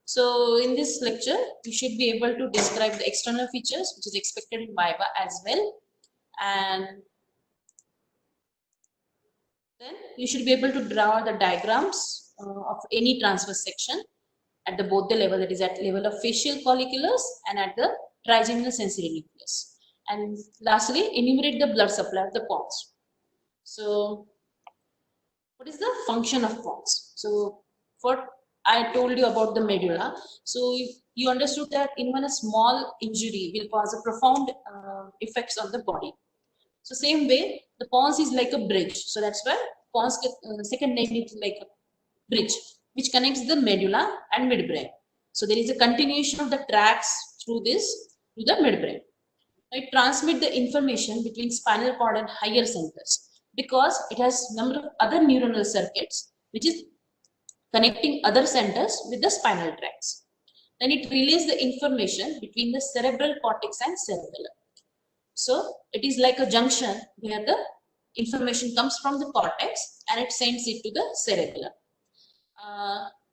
So in this lecture, you should be able to describe the external features which is expected in Viva as well, and then you should be able to draw the diagrams of any transverse section at the both the level, that is at level of facial colliculus and at the trigeminal sensory nucleus. And lastly, enumerate the blood supply of the pons. So what is the function of pons? So what I told you about the medulla, so you understood that even a small injury will cause a profound effects on the body. So same way, the pons is like a bridge. So that's why pons second name is like a bridge which connects the medulla and midbrain. So there is a continuation of the tracks through this to the midbrain. It transmits the information between spinal cord and higher centers because it has number of other neuronal circuits which is connecting other centers with the spinal tracts. Then it relays the information between the cerebral cortex and cerebellum. So it is like a junction where the information comes from the cortex and it sends it to the cerebellum.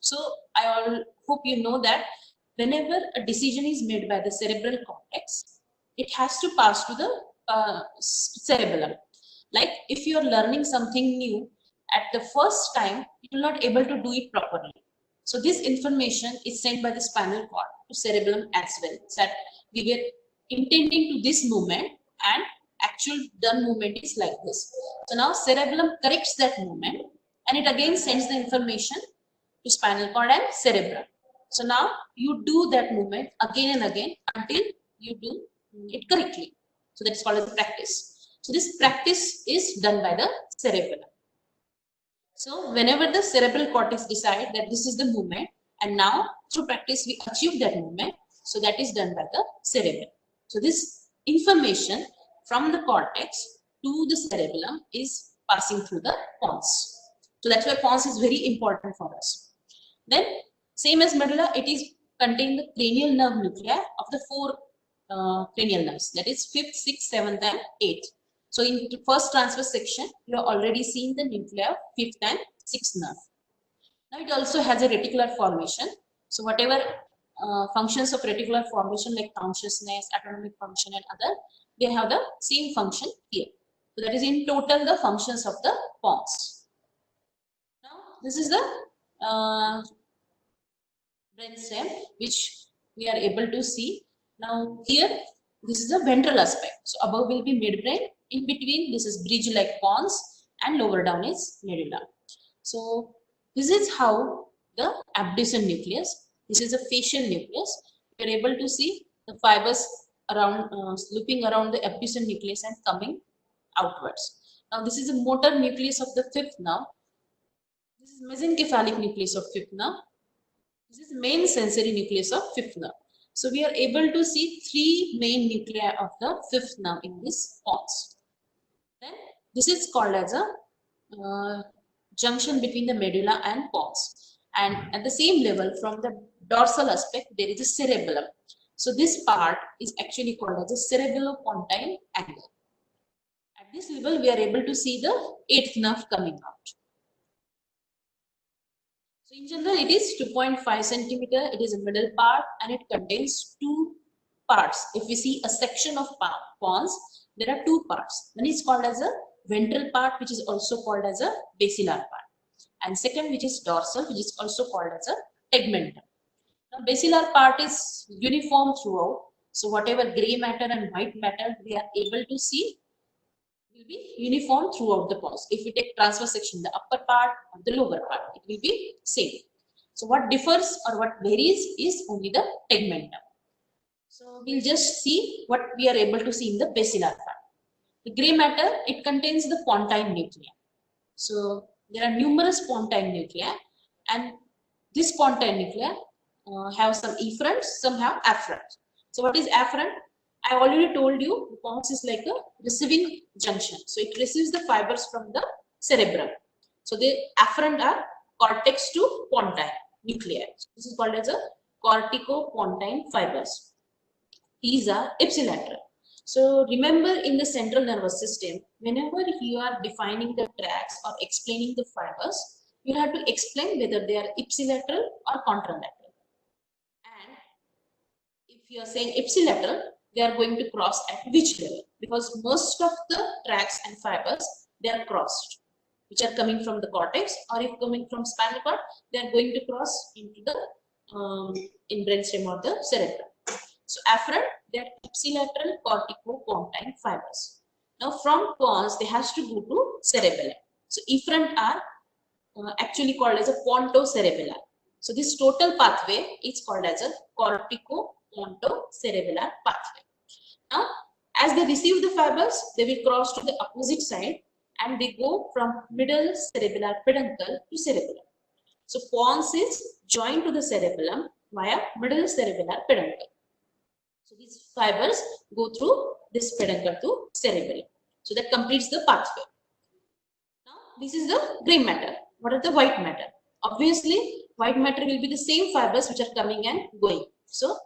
So I hope you know that whenever a decision is made by the cerebral cortex, it has to pass to the cerebellum. Like if you are learning something new, at the first time, you will not able to do it properly. So this information is sent by the spinal cord to cerebellum as well. So that we were intending to this movement and actual done movement is like this. So now cerebellum corrects that movement and it again sends the information to spinal cord and cerebrum. So now you do that movement again and again until you do it correctly. So that's called as practice. So this practice is done by the cerebellum. So whenever the cerebral cortex decide that this is the movement, and now through practice we achieve that movement, so that is done by the cerebellum. So this information from the cortex to the cerebellum is passing through the pons. So that's why pons is very important for us. Then same as medulla, it is contain the cranial nerve nuclei of the four cranial nerves, that is 5th, 6th, 7th and 8th. So in the first transverse section, you have already seen the nuclei of 5th and 6th nerve. Now it also has a reticular formation. So whatever functions of reticular formation like consciousness, autonomic function and other, they have the same function here. So that is in total the functions of the pons. Now this is the brainstem which we are able to see. Now here this is the ventral aspect. So above will be midbrain, in between this is bridge like pons and lower down is medulla. So this is how the abducens nucleus, this is a facial nucleus. You are able to see the fibers around looping around the abducens nucleus and coming outwards. Now this is the motor nucleus of the 5th nerve. This is mesencephalic nucleus of 5th nerve. This is main sensory nucleus of 5th nerve. So we are able to see 3 main nuclei of the 5th nerve in this pons. Then this is called as a junction between the medulla and pons. And at the same level, from the dorsal aspect, there is a cerebellum. So this part is actually called as a cerebellopontine angle. At this level, we are able to see the 8th nerve coming out. So in general, it is 2.5 centimeter. It is a middle part and it contains 2 parts. If we see a section of pons, there are 2 parts. One is called as a ventral part, which is also called as a basilar part. And second, which is dorsal, which is also called as a tegmentum. Now, basilar part is uniform throughout. So whatever gray matter and white matter we are able to see will be uniform throughout the pons. If we take transverse section, the upper part or the lower part, it will be same. So what differs or what varies is only the tegmentum. So we'll just see what we are able to see in the basilar part. The gray matter, it contains the pontine nuclei. So there are numerous pontine nuclei, and this pontine nuclei have some efferents, some have afferents. So what is afferent? I already told you, pons is like a receiving junction. So it receives the fibers from the cerebrum. So the afferent are cortex to pontine nuclei. So this is called as a corticopontine fibers. These are ipsilateral. So remember, in the central nervous system, whenever you are defining the tracks or explaining the fibers, you have to explain whether they are ipsilateral or contralateral. you are saying ipsilateral, they are going to cross at which level? Because most of the tracks and fibers, they are crossed, which are coming from the cortex, or if coming from spinal cord, they are going to cross into the in brainstem or the cerebrum. So afferent, they are ipsilateral cortico-pontine fibers. Now from pons, they has to go to cerebellum. So efferent are actually called as a pontocerebellar. So this total pathway is called as a cortico-pontocerebellar pathway. Now, as they receive the fibers, they will cross to the opposite side and they go from middle cerebellar peduncle to cerebellum. So pons is joined to the cerebellum via middle cerebellar peduncle. So these fibers go through this peduncle to cerebellum. So that completes the pathway. Now, this is the gray matter. What are the white matter? Obviously, white matter will be the same fibers which are coming and going. So,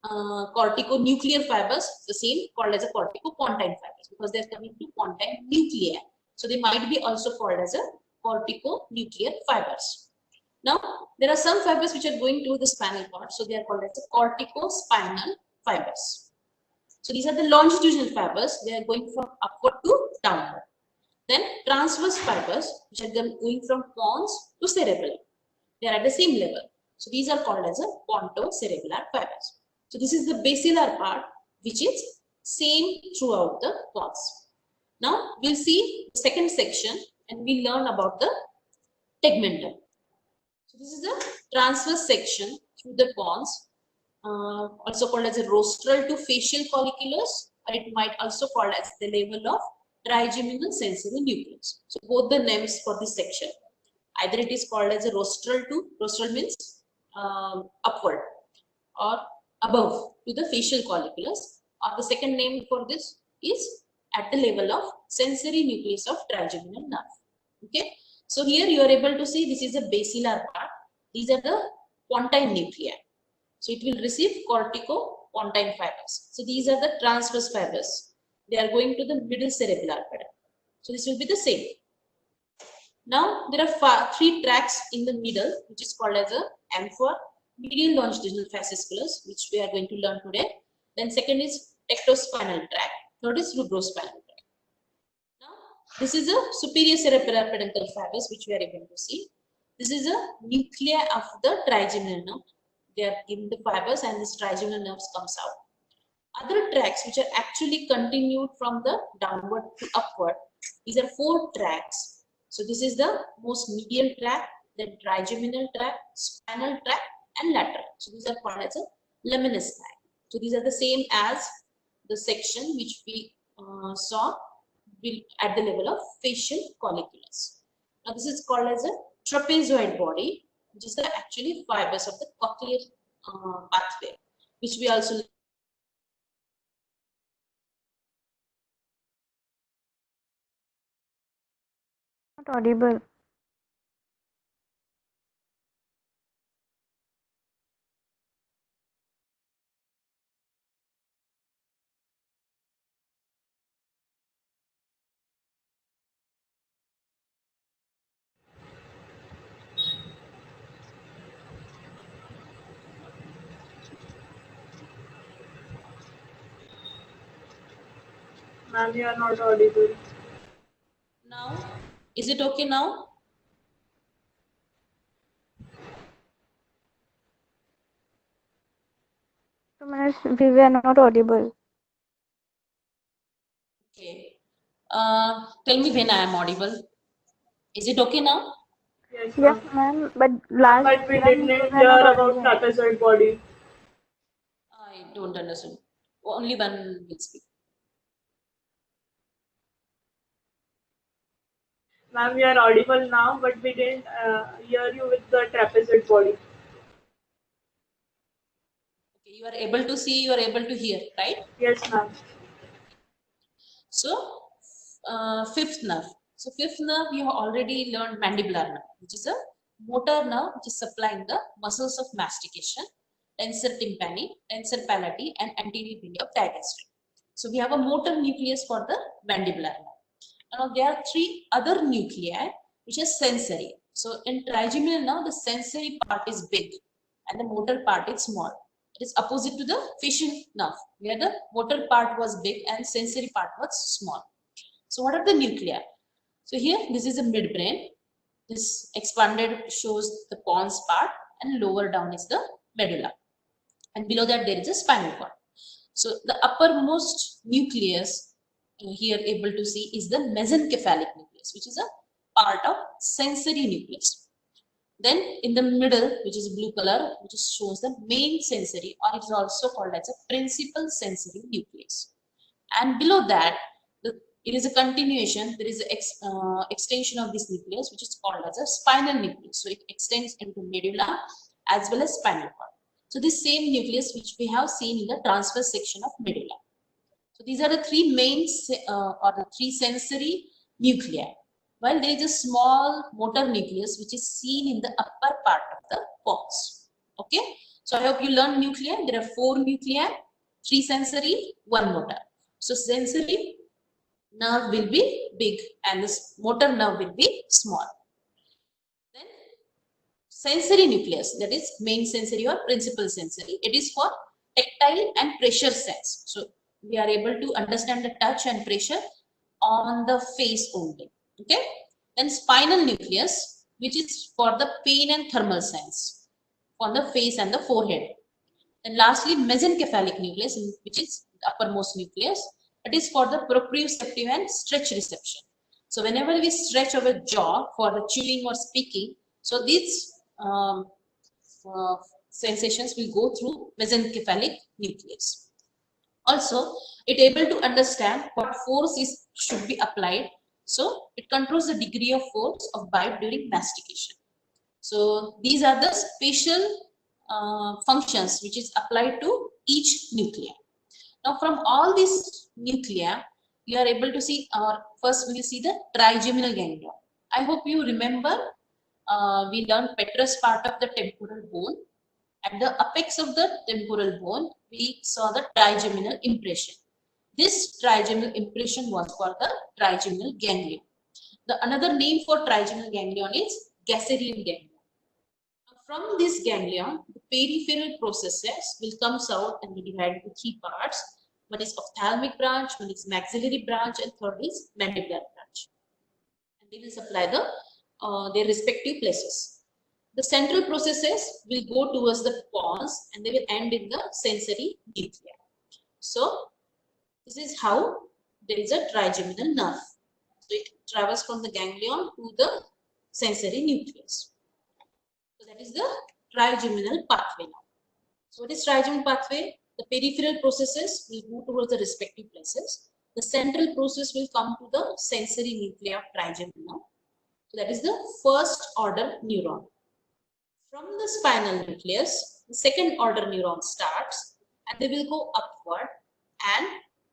corticonuclear fibers, the same called as a corticopontine fibers because they are coming to pontine nuclei. So, they might be also called as a corticonuclear fibers. Now, there are some fibers which are going to the spinal cord. So, they are called as the corticospinal fibers. So, these are the longitudinal fibers. They are going from upward to downward. Then transverse fibers, which are going from pons to cerebellum. They are at the same level. So these are called as a pontocerebellar fibers. So this is the basilar part, which is same throughout the pons. Now we'll see the second section and we'll learn about the tegmentum. So this is the transverse section through the pons, also called as a rostral to facial colliculus, or it might also called as the level of trigeminal sensory nucleus. So both the names for this section. Either it is called as a rostral means upward or above to the facial colliculus, or the second name for this is at the level of sensory nucleus of trigeminal nerve. Okay, so here you are able to see this is a basilar part. These are the pontine nuclei. So it will receive cortico-pontine fibers. So these are the transverse fibers. They are going to the middle cerebellar peduncle. So this will be the same. Now there are three tracks in the middle, which is called as a M for medial longitudinal fasciculus, which we are going to learn today. Then second is tectospinal tract. Third is rubrospinal tract. Now this is a superior cerebellar peduncle fibers, which we are able to see. This is a nuclei of the trigeminal nerve. They are given the fibers and this trigeminal nerves comes out. Other tracks which are actually continued from the downward to upward, these are four tracks. So this is the most medial tract, then trigeminal tract, spinal tract and lateral. So these are called as a lemminous tract. So these are the same as the section which we saw at the level of facial colliculus. Now this is called as a trapezoid body, which is the actually fibers of the cochlear pathway, which we also Not audible. Ma'am, you are not audible. now. Is it okay now? We were not audible. Okay. Tell me when I am audible. Is it okay now? Yes, Yes, ma'am. ma'am. But last But we when didn't we were hear not about audible. trapezoid body. I don't understand. Only one will speak. Ma'am, you are audible now, but we didn't hear you with the trapezoid body. Okay, you are able to see, you are able to hear, right? Yes, ma'am. So, fifth nerve. So, fifth nerve, you have already learned mandibular nerve, which is a motor nerve which is supplying the muscles of mastication, tensor tympani, tensor palati, and anterior hilly of digastrium. So, we have a motor nucleus for the mandibular nerve. Now, there are three other nuclei which are sensory. So, in trigeminal nerve, the sensory part is big and the motor part is small. It is opposite to the facial nerve, where the motor part was big and sensory part was small. So what are the nuclei? So here, this is a midbrain. This expanded shows the pons part, and lower down is the medulla. And below that there is a spinal cord. So the uppermost nucleus here able to see is the mesencephalic nucleus, which is a part of sensory nucleus. Then in the middle, which is blue color, which shows the main sensory, or it is also called as a principal sensory nucleus. And below that, it is a continuation. There is an extension of this nucleus, which is called as a spinal nucleus. So it extends into medulla as well as spinal cord. So this same nucleus which we have seen in the transverse section of medulla. So these are the three main or the three sensory nuclei. While there is a small motor nucleus which is seen in the upper part of the pons. Okay. So I hope you learned nuclei. There are 4 nuclei, 3 sensory, 1 motor. So sensory nerve will be big and this motor nerve will be small. Then sensory nucleus, that is main sensory or principal sensory. It is for tactile and pressure sense. So we are able to understand the touch and pressure on the face only. Okay. Then spinal nucleus, which is for the pain and thermal sense on the face and the forehead. And lastly, mesencephalic nucleus, which is the uppermost nucleus. It is for the proprioceptive and stretch reception. So whenever we stretch our jaw for the chewing or speaking, so these sensations will go through mesencephalic nucleus. Also, it able to understand what force should be applied. So it controls the degree of force of bite during mastication. So these are the spatial functions which is applied to each nuclei. Now from all these nuclei, you are able to see, first we will see the trigeminal ganglia. I hope you remember we learned petrous part of the temporal bone. At the apex of the temporal bone, we saw the trigeminal impression. This trigeminal impression was for the trigeminal ganglion. The another name for trigeminal ganglion is Gasserian ganglion. From this ganglion, the peripheral processes will come out and be divided into 3 parts. One is ophthalmic branch, one is maxillary branch, and third is mandibular branch. And they will supply their respective places. The central processes will go towards the pons and they will end in the sensory nuclei. So this is how there is a trigeminal nerve. So it travels from the ganglion to the sensory nucleus. So that is the trigeminal pathway now. So what is trigeminal pathway? The peripheral processes will move towards the respective places. The central process will come to the sensory nuclei of trigeminal. So that is the first order neuron. From the spinal nucleus, the second order neuron starts and they will go upward and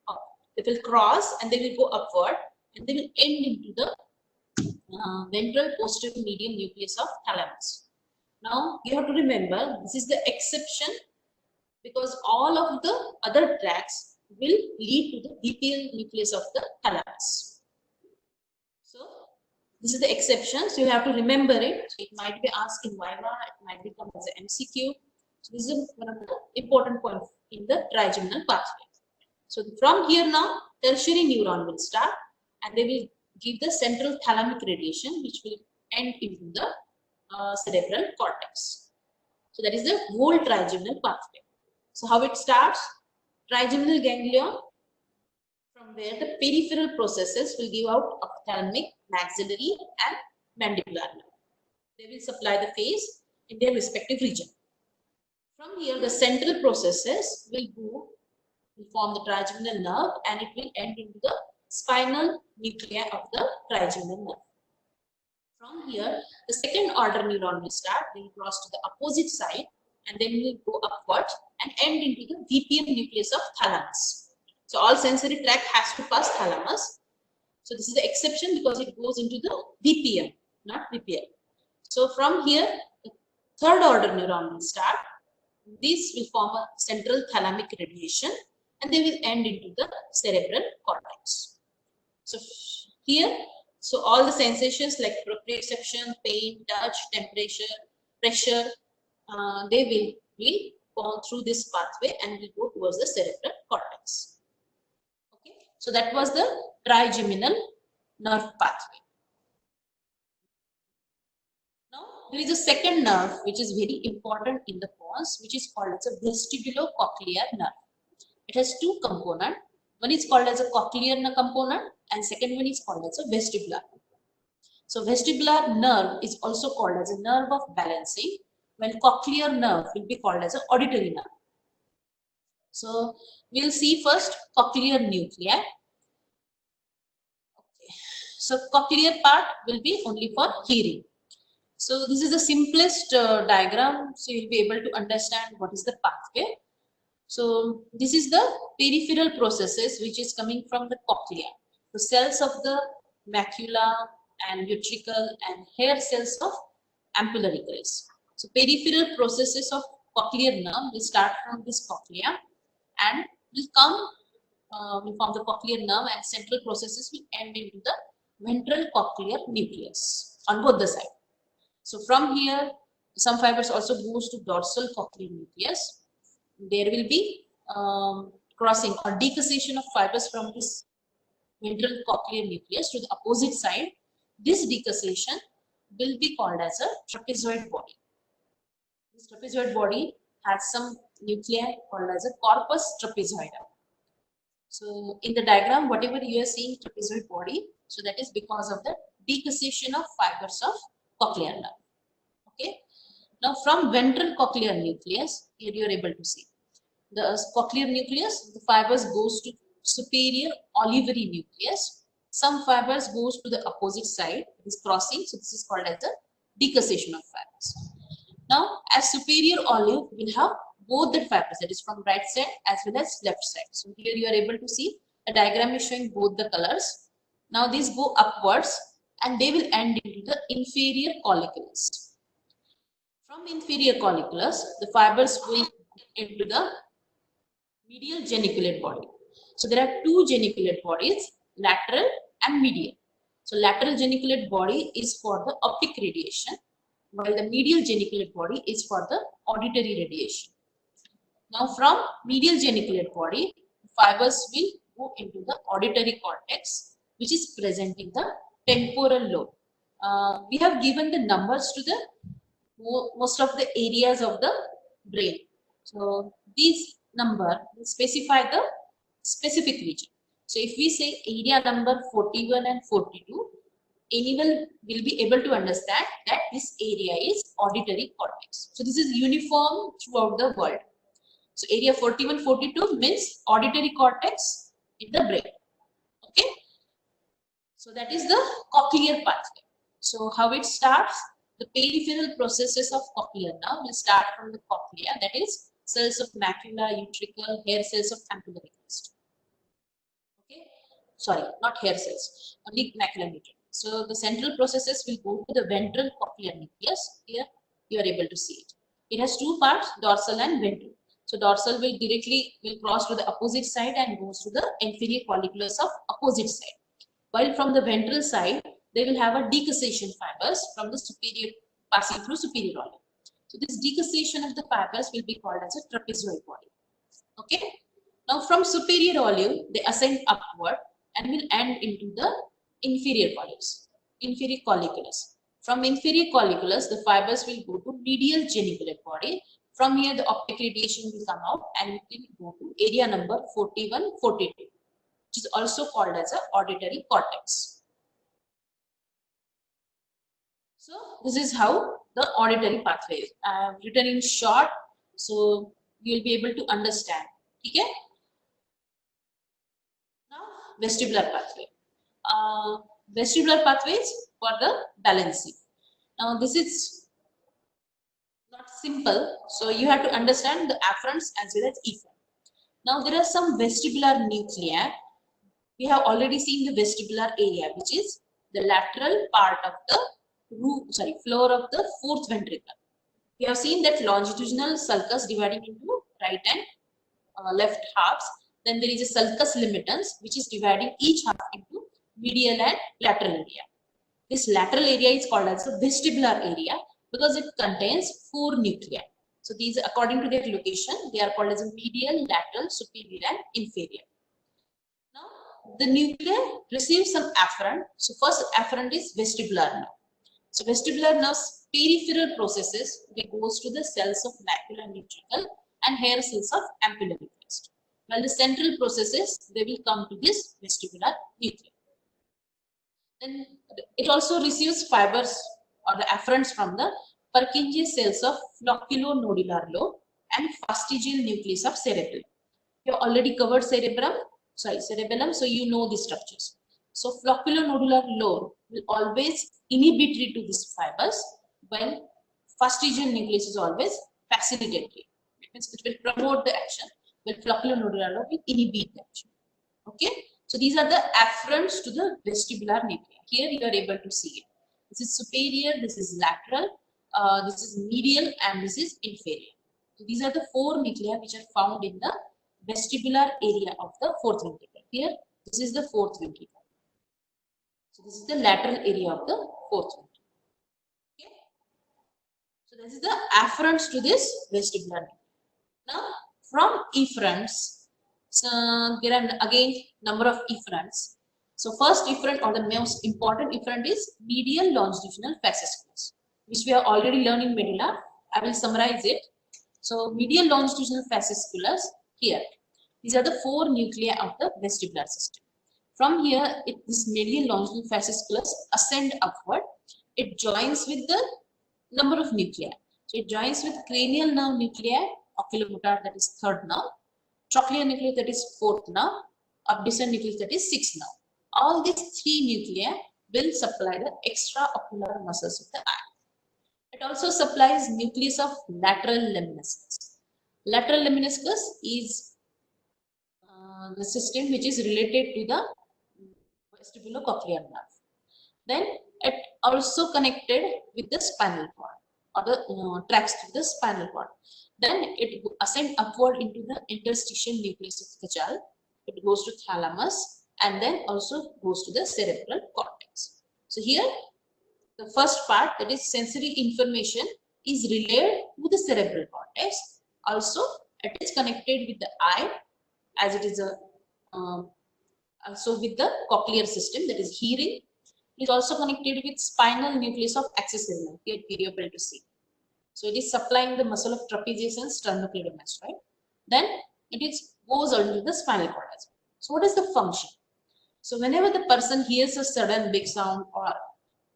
up. They will cross and they will go upward and they will end into the ventral posterior median nucleus of thalamus. Now you have to remember this is the exception because all of the other tracks will lead to the VPL nucleus of the thalamus. So this is the exception. So you have to remember it. It might be asked in Viva, it might become as an MCQ. So this is one of the important points in the trigeminal pathway. So from here now, tertiary neuron will start and they will give the central thalamic radiation which will end into the cerebral cortex. So that is the whole trigeminal pathway. So how it starts? Trigeminal ganglion, from where the peripheral processes will give out ophthalmic, maxillary and mandibular nerve. They will supply the face in their respective region. From here, the central processes will form the trigeminal nerve and it will end into the spinal nuclei of the trigeminal nerve. From here, the second order neuron will start, they will cross to the opposite side and then will go upwards and end into the VPM nucleus of thalamus. So all sensory tract has to pass thalamus. So this is the exception because it goes into the VPM, not VPL. So from here, the third order neuron will start. This will form a central thalamic radiation and they will end into the cerebral cortex. So here, so all the sensations like proprioception, pain, touch, temperature, pressure, they will go through this pathway and will go towards the cerebral cortex. Okay, so that was the trigeminal nerve pathway. Now there is a second nerve which is very important in the pons, which is called as a vestibulocochlear nerve. It has two components. One is called as a cochlear component and second one is called as a vestibular. So vestibular nerve is also called as a nerve of balancing, when cochlear nerve will be called as an auditory nerve. So we'll see first cochlear nuclei. Okay. So cochlear part will be only for hearing. So this is the simplest diagram, so you'll be able to understand what is the pathway. So this is the peripheral processes which is coming from the cochlea. The cells of the macula and utricle and hair cells of ampullary crest. So peripheral processes of cochlear nerve will start from this cochlea and will come will form the cochlear nerve, and central processes will end into the ventral cochlear nucleus on both the sides. So from here, some fibers also goes to dorsal cochlear nucleus. There will be crossing or decussation of fibers from this ventral cochlear nucleus to the opposite side. This decussation will be called as a trapezoid body. This trapezoid body has some nuclei called as a corpus trapezoidum. So in the diagram, whatever you are seeing trapezoid body, so that is because of the decussation of fibers of cochlear nerve. Okay. Now from ventral cochlear nucleus, here you are able to see the cochlear nucleus, the fibers goes to superior olivary nucleus. Some fibers goes to the opposite side, this crossing, so this is called as the decussation of fibers. Now as superior olive will have both the fibers, that is from right side as well as left side. So here you are able to see a diagram is showing both the colors. Now these go upwards and they will end into the inferior colliculus. From inferior colliculus, the fibers will into the medial geniculate body. So there are two geniculate bodies, lateral and medial. So lateral geniculate body is for the optic radiation, while the medial geniculate body is for the auditory radiation. Now from medial geniculate body, fibers will go into the auditory cortex, which is present in the temporal lobe. We have given the numbers to the most of the areas of the brain. So these number will specify the specific region. So if we say area number 41 and 42, anyone will be able to understand that this area is auditory cortex. So this is uniform throughout the world. So area 41, 42 means auditory cortex in the brain. Okay. So that is the cochlear pathway. So how it starts? The peripheral processes of cochlear nerve will start from the cochlea, that is cells of macula, utricle, hair cells of ampullary crest. Okay, sorry, not hair cells, only macula and utricle. So the central processes will go to the ventral cochlear nucleus. Here you are able to see it. It has two parts, dorsal and ventral. So dorsal will cross to the opposite side and goes to the inferior colliculus of opposite side. While from the ventral side, they will have a decussation fibers from the superior, passing through superior olive. So this decussation of the fibers will be called as a trapezoid body. Okay. Now from superior olive, they ascend upward and will end into the inferior colliculus. From inferior colliculus, the fibers will go to medial geniculate body. From here, the optic radiation will come out and it will go to area number 41, 42, which is also called as a auditory cortex. So this is how the auditory pathway is. I have written in short, so you will be able to understand. Okay. Now vestibular pathway. Vestibular pathways for the balancing. Now this is not simple, so you have to understand the afferents as well as efferent. Now there are some vestibular nuclei. We have already seen the vestibular area, which is the lateral part of the floor of the fourth ventricle. We have seen that longitudinal sulcus dividing into right and left halves. Then there is a sulcus limigens, which is dividing each half into medial and lateral area. This lateral area is called as the vestibular area because it contains 4 nuclei. So these, according to their location, they are called as a medial, lateral, superior, and inferior. Now, the nucleus receives some afferent. So first afferent is vestibular nerve. So vestibular nerve's peripheral processes, they goes to the cells of macula and ventricle and hair cells of ampullary crest. While the central processes, they will come to this vestibular nucleus. Then it also receives fibers or the afferents from the Purkinje cells of flocculonodular lobe and fastigial nucleus of cerebellum. You have already covered cerebellum, so you know the structures. So flocculonodular lobe will always inhibitory to these fibers, while fastigial nucleus is always facilitatory. It means it will promote the action, while flocculonodular lobe will inhibit the action. Okay, so these are the afferents to the vestibular nuclei. Here you are able to see it. This is superior, this is lateral, this is medial, and this is inferior. So these are the four nuclei which are found in the vestibular area of the fourth ventricle. Here, this is the fourth ventricle. So this is the lateral area of the fourth ventricle. Okay. So this is the afferents to this vestibular nuclei. Now, from efferents, so there are again number of efferents. So first efferent, or the most important efferent, is medial longitudinal fasciculus, which we have already learned in medulla. I will summarize it. So medial longitudinal fasciculus, here, these are the four nuclei of the vestibular system. From here, this medial longitudinal fasciculus ascend upward. It joins with the number of nuclei. So it joins with cranial nerve nuclei, oculomotor, that is third nerve, trochlear nucleus, that is fourth nerve, abducens nucleus, that is sixth nerve. All these three nuclei will supply the extraocular muscles of the eye. It also supplies nucleus of lateral lemniscus. Lateral lemniscus is the system which is related to the vestibulocochlear nerve. Then it also connected with the spinal cord, or the tracks to the spinal cord. Then it ascends upward into the interstitial nucleus of the skull. It goes to thalamus and then also goes to the cerebral cortex. So here, the first part, that is sensory information, is relayed to the cerebral cortex. Also, it is connected with the eye, as it is also with the cochlear system, that is hearing. It is also connected with spinal nucleus of accessory nerve. Here you are able to see. So it is supplying the muscle of trapezius and sternocleidomastoid, right? Then it goes into the spinal cord as well. So what is the function? So whenever the person hears a sudden big sound or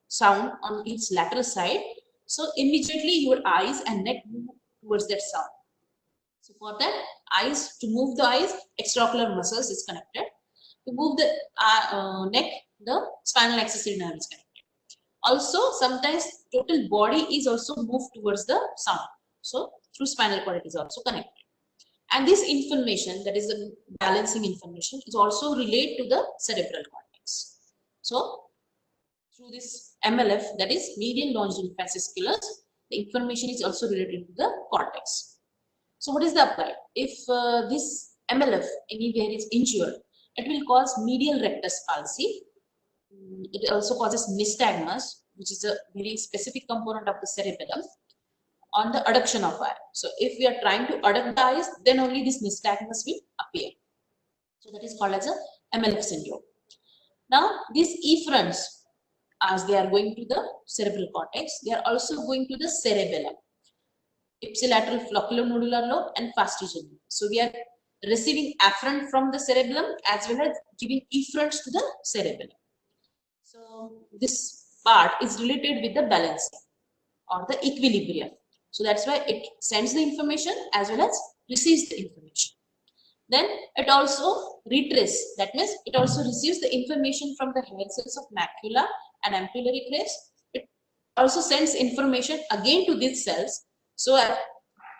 sound on its lateral side, so immediately your eyes and neck move towards that sound. So for that, to move the eyes, extraocular muscles is connected. To move the neck, the spinal accessory nerve is connected. Also, sometimes total body is also moved towards the sound. So through spinal cord, it is also connected. And this information, that is the balancing information, is also related to the cerebral cortex. So through this MLF, that is medial longitudinal fasciculus, the information is also related to the cortex. So what is the upside? If this MLF anywhere is injured, it will cause medial rectus palsy. It also causes nystagmus, which is a very specific component of the cerebellum, on the adduction of eye. So if we are trying to adduct the eyes, then only this nystagmus will appear. So that is called as a MLF syndrome. Now these efferents, as they are going to the cerebral cortex, they are also going to the cerebellum, ipsilateral flocculonodular lobe and fastigial. So we are receiving afferent from the cerebellum as well as giving efferents to the cerebellum. So this part is related with the balancing or the equilibrium. So that's why it sends the information as well as receives the information. Then it also retraces. That means it also receives the information from the hair cells of macula and ampullary crest. It also sends information again to these cells so as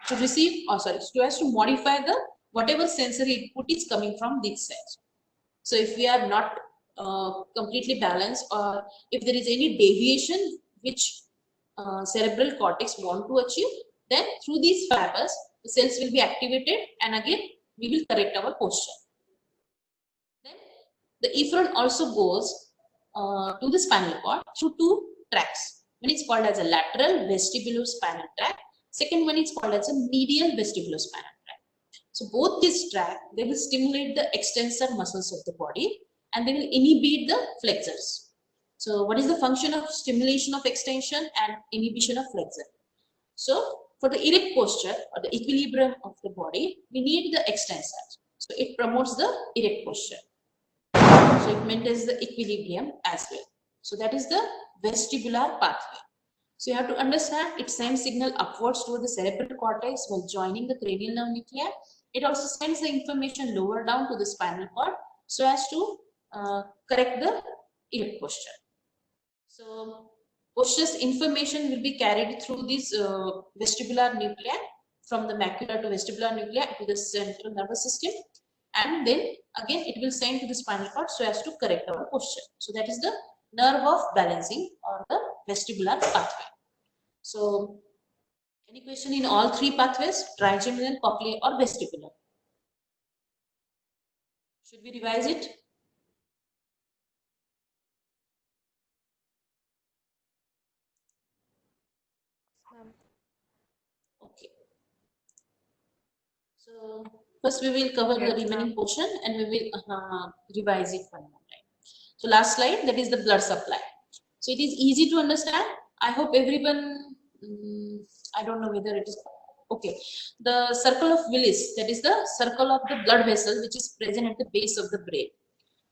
to receive, so as to modify the whatever sensory input is coming from these cells. So if we are not completely balanced, or if there is any deviation which cerebral cortex want to achieve, then through these fibers the cells will be activated and again we will correct our posture. Then the efferent also goes to the spinal cord through two tracks. One is called as a lateral vestibulospinal tract Second one is called as a medial vestibulospinal tract. So both these tracts, they will stimulate the extensor muscles of the body and they will inhibit the flexors. So what is the function of stimulation of extension and inhibition of flexor? So for the erect posture or the equilibrium of the body, we need the extensor. So it promotes the erect posture. So it maintains the equilibrium as well. So that is the vestibular pathway. So you have to understand it sends signal upwards to the cerebral cortex while joining the cranial nerve nuclei. It also sends the information lower down to the spinal cord so as to correct the erect posture. So posture's information will be carried through this vestibular nuclei from the macula to vestibular nuclei to the central nervous system, and then again it will send to the spinal cord so as to correct our posture. So that is the nerve of balancing or the vestibular pathway. So any question in all three pathways, trigeminal, cochlear or vestibular? Should we revise it? Okay. So first we will cover the remaining portion and we will revise it one more time. So last slide, that is the blood supply. So it is easy to understand. I hope everyone, I don't know whether it is, okay. The circle of Willis, that is the circle of the blood vessel which is present at the base of the brain.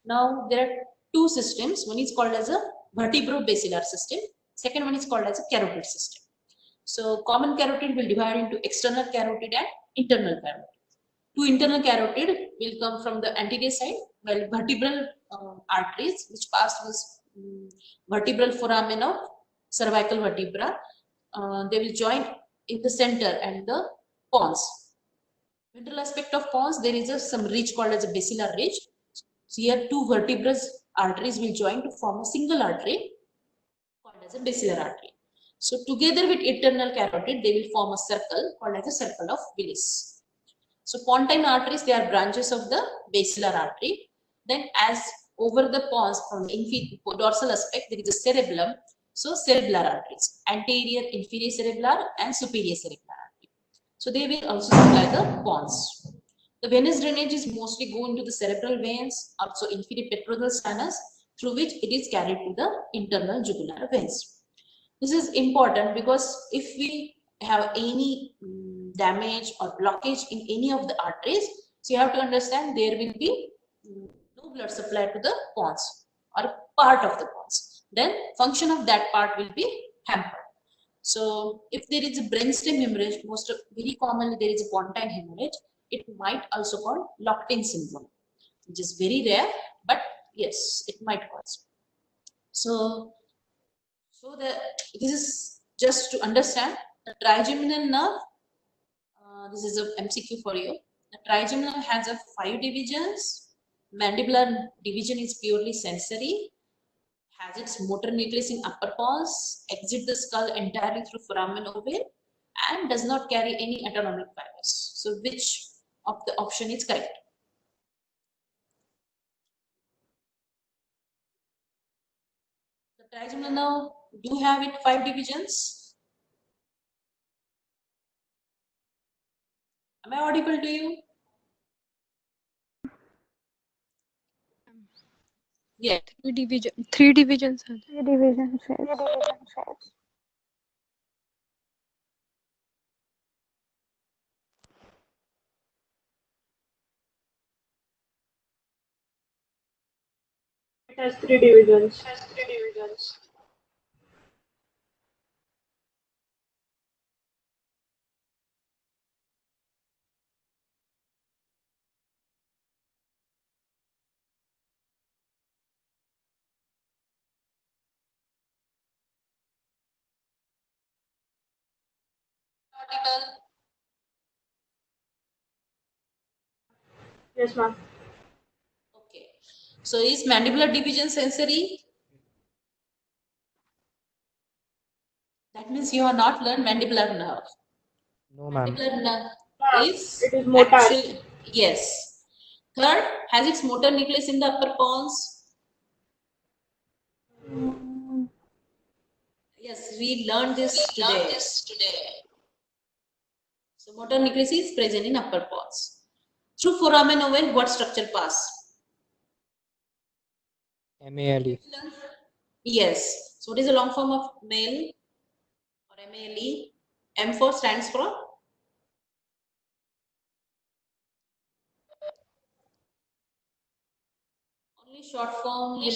Now there are two systems. One is called as a vertebrobasilar system. Second one is called as a carotid system. So common carotid will divide into external carotid and internal carotid. Two internal carotid will come from the anterior side, while vertebral arteries which pass through vertebral foramen of cervical vertebra, they will join in the center and the pons. Ventral aspect of pons, there is some ridge called as a basilar ridge. So here two vertebral arteries will join to form a single artery called as a basilar artery. So together with internal carotid, they will form a circle called as a circle of Willis. So pontine arteries, they are branches of the basilar artery. Then as over the pons from the dorsal aspect, there is a cerebellum. So cerebellar arteries, anterior, inferior cerebellar and superior cerebellar artery. So they will also supply the pons. The venous drainage is mostly go into the cerebral veins, also inferior pectoral sinus, through which it is carried to the internal jugular veins. This is important because if we have any damage or blockage in any of the arteries, so you have to understand there will be no blood supply to the pons or part of the pons. Then function of that part will be hampered. So if there is a brainstem hemorrhage, very commonly there is a pontine hemorrhage, it might also called Locked-in syndrome, which is very rare, but yes, it might cause. So this is just to understand the trigeminal nerve. This is a MCQ for you. The trigeminal has a 5 divisions. Mandibular division is purely sensory. Has its motor nucleus in upper pons. Exit the skull entirely through foramen ovale, and does not carry any autonomic fibers. So which of the option is correct? The trigeminal nerve do have it 5 divisions. Am I audible to you? Yeah. Three divisions. Three divisions. It has 3 divisions. Yes, ma'am. Okay. So is mandibular division sensory? That means you have not learned mandibular nerve. No, ma'am. Mandibular nerve is It is motor. actually, yes. Third, has its motor nucleus in the upper pons. Yes, we learned this today. So motor nucleus is present in upper pons. Through foramen ovale, what structure pass? MALE. Yes. So what is the long form of male or MALE? M4 stands for only short form will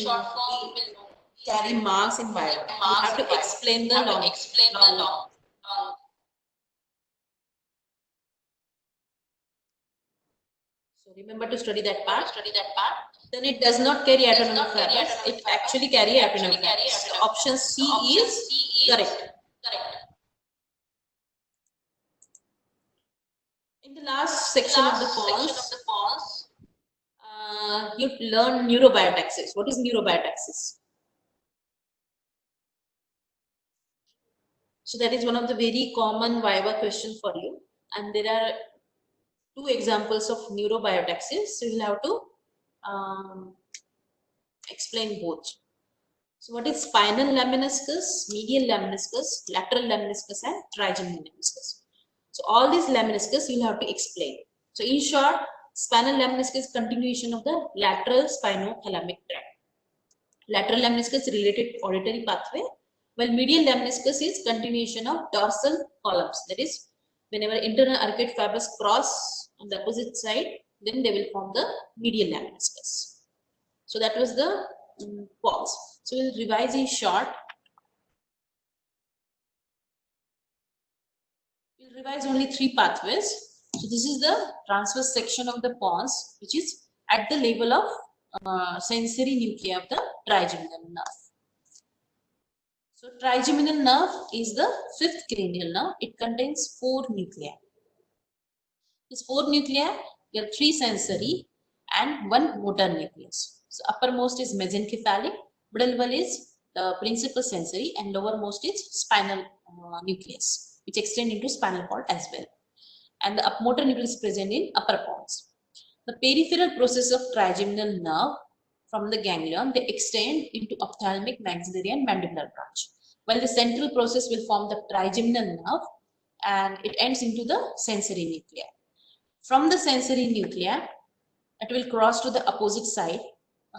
carry marks in bio. You have to explain the long. So remember to study that part. Then it does not carry autonomic fibers. It actually carry autonomic fibers. So option C is correct. In the last section of the pons, you learn neurobiotaxis. What is neurobiotaxis? So that is one of the very common viva question for you, and there are two examples of neurobiotaxis. So you'll have to explain both. So what is spinal lemniscus, medial lemniscus, lateral lemniscus, and trigeminal lemniscus? So all these lemniscus you'll have to explain. So in short, spinal lemniscus is continuation of the lateral spinothalamic tract. Lateral lemniscus is related to auditory pathway, while medial lemniscus is continuation of dorsal columns. That is, whenever internal arcuate fibers cross on the opposite side, then they will form the medial lemniscus. So that was the pause. So we'll revise in short. We'll revise only three pathways. So this is the transverse section of the pons, which is at the level of sensory nuclei of the trigeminal nerve. So trigeminal nerve is the fifth cranial nerve. It contains 4 nuclei. These 4 nuclei, there are 3 sensory and 1 motor nucleus. So uppermost is mesencephalic, middle one is the principal sensory, and lowermost is spinal nucleus, which extend into spinal cord as well. And the motor nucleus is present in upper pons. The peripheral process of trigeminal nerve from the ganglion, they extend into ophthalmic, maxillary, and mandibular branch. While the central process will form the trigeminal nerve, and it ends into the sensory nuclei. From the sensory nuclei, it will cross to the opposite side.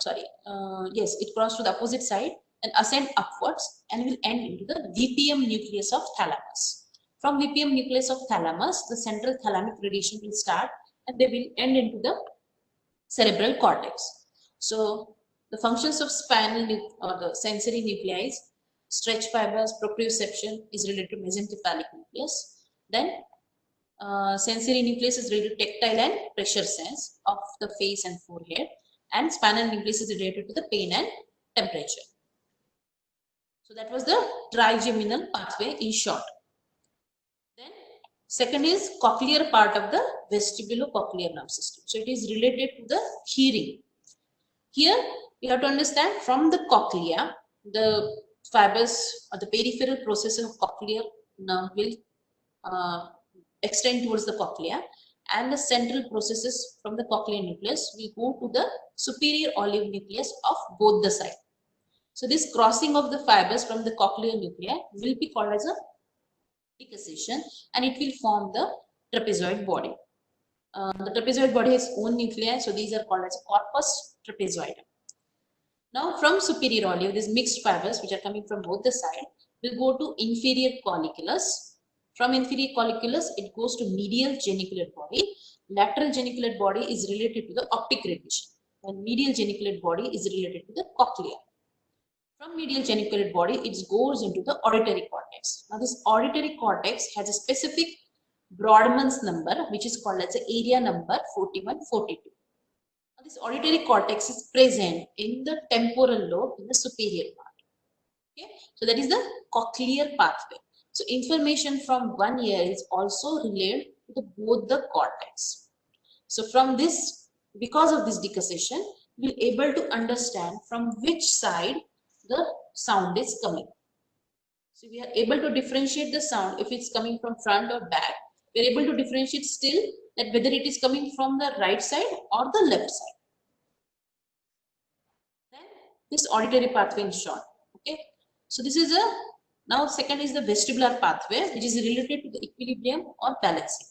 It crosses to the opposite side and ascend upwards and will end into the VPM nucleus of thalamus. From VPM nucleus of thalamus, the central thalamic radiation will start and they will end into the cerebral cortex. So the functions of spinal or the sensory nuclei, stretch fibers, proprioception is related to mesencephalic nucleus. Then sensory nucleus is related to tactile and pressure sense of the face and forehead, and spinal nucleus is related to the pain and temperature. So that was the trigeminal pathway in short. Then second is cochlear part of the vestibulocochlear nerve system. So it is related to the hearing. Here you have to understand, from the cochlea, the fibers or the peripheral process of cochlear nerve will extend towards the cochlea, and the central processes from the cochlear nucleus will go to the superior olive nucleus of both the sides. So this crossing of the fibers from the cochlear nuclei will be called as a decussation, and it will form the trapezoid body. The trapezoid body has own nuclei, so these are called as corpus trapezoidum. Now from superior olive, these mixed fibers which are coming from both the sides will go to inferior colliculus. From inferior colliculus, it goes to medial geniculate body. Lateral geniculate body is related to the optic radiation, and medial geniculate body is related to the cochlea. From medial geniculate body, it goes into the auditory cortex. Now this auditory cortex has a specific Brodmann's number, which is called as the area number 4142. Now this auditory cortex is present in the temporal lobe in the superior part. Okay, so that is the cochlear pathway. So information from one ear is also relayed to both the cortex. So from this, because of this decussation, we will able to understand from which side the sound is coming. So we are able to differentiate the sound if it's coming from front or back. We are able to differentiate still that whether it is coming from the right side or the left side. Then this auditory pathway in short. Okay. So this is a, now second is the vestibular pathway, which is related to the equilibrium or balancing.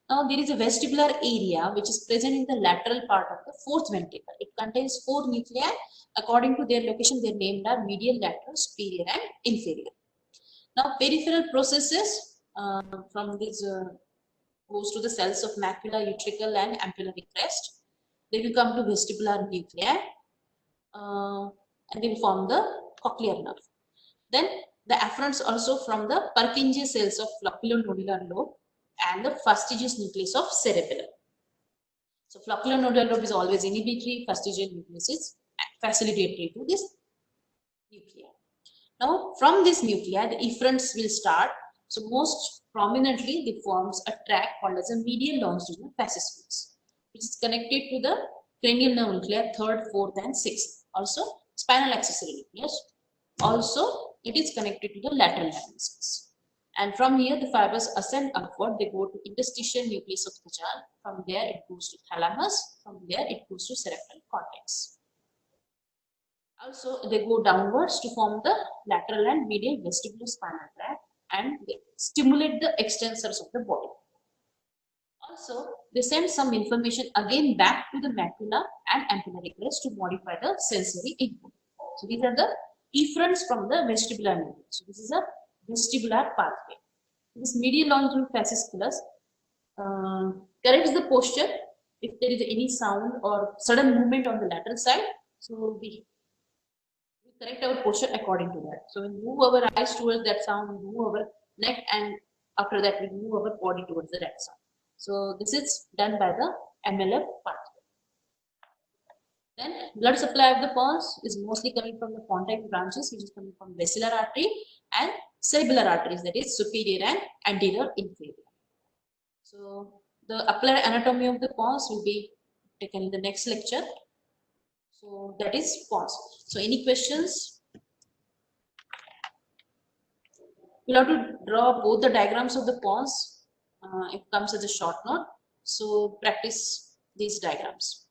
Now there is a vestibular area which is present in the lateral part of the fourth ventricle. It contains 4 nuclei. According to their location, they are named as medial, lateral, superior, and inferior. Now peripheral processes from this goes to the cells of macula, utricle, and ampullary crest. They will come to vestibular nuclei and they will form the cochlear nerve. Then the afferents also from the Purkinje cells of flocculonodular lobe and the fastigious nucleus of cerebellum. So flocculonodular lobe is always inhibitory, fastigious nucleus is facilitatory to this nuclei. Now from this nuclei, the efferents will start. So most prominently, they forms a tract called as a medial longitudinal fasciculus, which is connected to the cranial nerve nuclei 3rd, 4th, and 6th. Also spinal accessory nucleus. Also, it is connected to the lateral lemniscus. And from here, the fibers ascend upward. They go to interstitial nucleus of the jaw. From there, it goes to thalamus. From there, it goes to cerebral cortex. Also, they go downwards to form the lateral and medial vestibulospinal tract, and they stimulate the extensors of the body. Also, they send some information again back to the macula and ampullary crest to modify the sensory input. So these are the efferents from the vestibular nucleus. So this is a vestibular pathway. This medial longitudinal fasciculus corrects the posture if there is any sound or sudden movement on the lateral side. So we correct our posture according to that. So we move our eyes towards that sound, we move our neck, and after that we move our body towards the that sound. So this is done by the MLF pathway. Then blood supply of the pons is mostly coming from the pontine branches, which is coming from basilar artery and cerebellar arteries, that is superior and anterior inferior. So the applied anatomy of the pons will be taken in the next lecture. So that is pons. So any questions? We'll have to draw both the diagrams of the pons. It comes as a short note. So practice these diagrams.